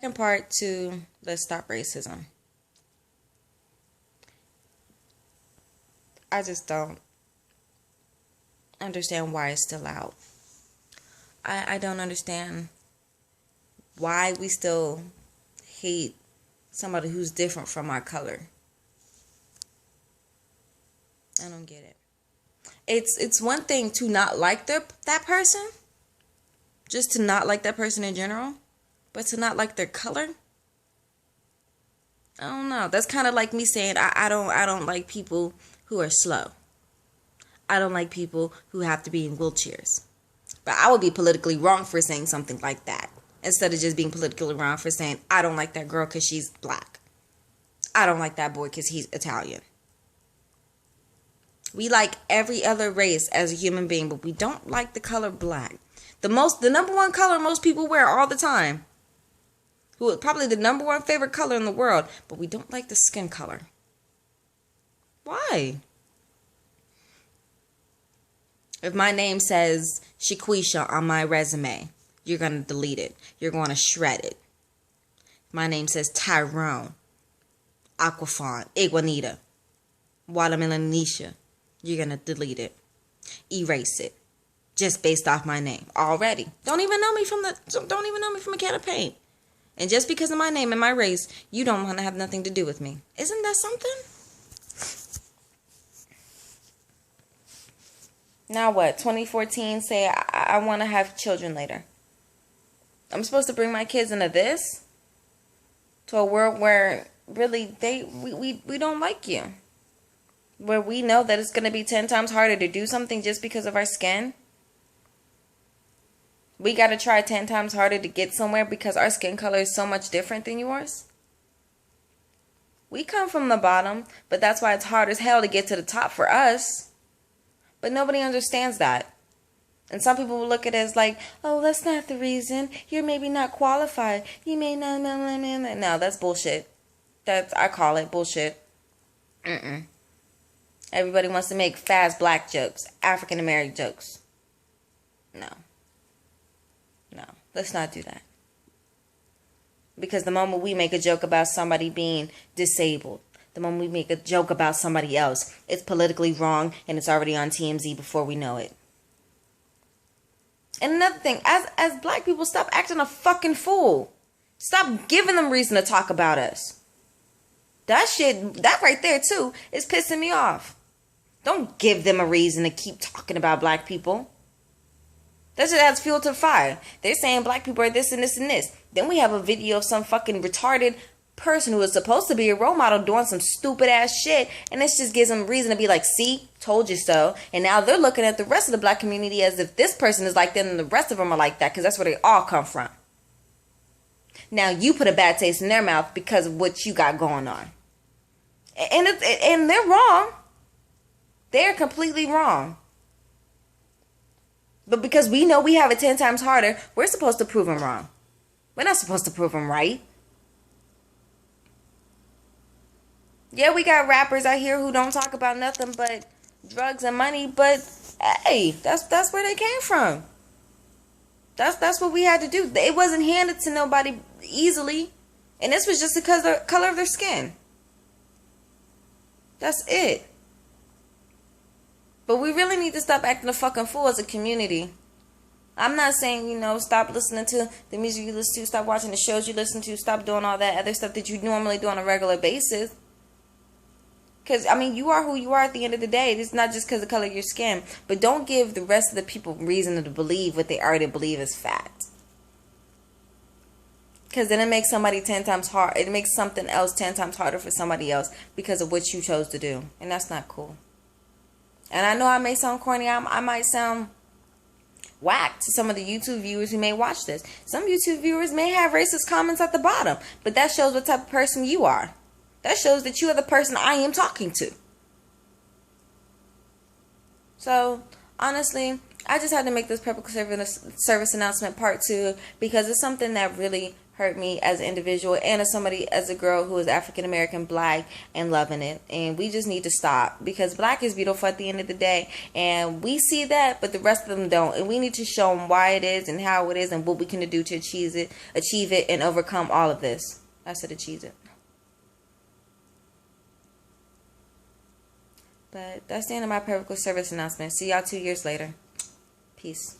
Second part to Let's Stop Racism. I just don't understand why it's still out. I don't understand why we still hate somebody who's different from our color. I don't get it. It's one thing to not like that person, just to not like that person in general, but to not like their color, I don't know. That's kind of like me saying I don't like people who are slow. I don't like people who have to be in wheelchairs. But I would be politically wrong for saying something like that, instead of just being politically wrong for saying I don't like that girl because she's black. I don't like that boy because he's Italian. We like every other race as a human being, but we don't like the color black. The number one color most people wear all the time. Who is probably the number one favorite color in the world, but we don't like the skin color. Why? If my name says Shaquisha on my resume, you're going to delete it. You're going to shred it. If my name says Tyrone, Aquafon, Iguanita, Watermelonisha, you're going to delete it. Erase it. Just based off my name. Already. Don't even know me from a can of paint. And just because of my name and my race, you don't want to have nothing to do with me. Isn't that something? Now what? 2014 say I want to have children later. I'm supposed to bring my kids into this? To a world where really we don't like you. Where we know that it's going to be 10 times harder to do something just because of our skin. We got to try 10 times harder to get somewhere because our skin color is so much different than yours. We come from the bottom, but that's why it's hard as hell to get to the top for us. But nobody understands that. And some people will look at it as like, oh, that's not the reason. You're maybe not qualified. You may not. No, that's bullshit. I call it bullshit. Everybody wants to make fast black jokes, African American jokes. No, let's not do that. Because the moment we make a joke about somebody being disabled, the moment we make a joke about somebody else, it's politically wrong and it's already on TMZ before we know it. And another thing, as black people, stop acting a fucking fool. Stop giving them reason to talk about us. That right there too, is pissing me off. Don't give them a reason to keep talking about black people. That just adds fuel to the fire. They're saying black people are this and this and this. Then we have a video of some fucking retarded person who is supposed to be a role model doing some stupid ass shit, and this just gives them reason to be like, see, told you so. And now they're looking at the rest of the black community as if this person is like them and the rest of them are like that, because that's where they all come from. Now you put a bad taste in their mouth because of what you got going on. And they're wrong. They're completely wrong. But because we know we have it 10 times harder, we're supposed to prove them wrong. We're not supposed to prove them right. Yeah, we got rappers out here who don't talk about nothing but drugs and money, but hey, that's where they came from. That's what we had to do. It wasn't handed to nobody easily, and this was just because of the color of their skin. That's it. But we really need to stop acting a fucking fool as a community. I'm not saying, stop listening to the music you listen to, stop watching the shows you listen to, stop doing all that other stuff that you normally do on a regular basis. Because, you are who you are at the end of the day. It's not just because of the color of your skin. But don't give the rest of the people reason to believe what they already believe is fact. Because then it makes somebody 10 times hard. It makes something else 10 times harder for somebody else because of what you chose to do. And that's not cool. And I know I may sound corny. I might sound whack to some of the YouTube viewers who may watch this. Some YouTube viewers may have racist comments at the bottom. But that shows what type of person you are. That shows that you are the person I am talking to. So, honestly, I just had to make this public service announcement part 2 because it's something that really hurt me as an individual and as somebody, as a girl who is African American, black, and loving it. And we just need to stop, because black is beautiful at the end of the day, and we see that, but the rest of them don't. And we need to show them why it is and how it is and what we can do to achieve it and overcome all of this. I said achieve it. But that's the end of my public service announcement. See y'all 2 years later. Peace.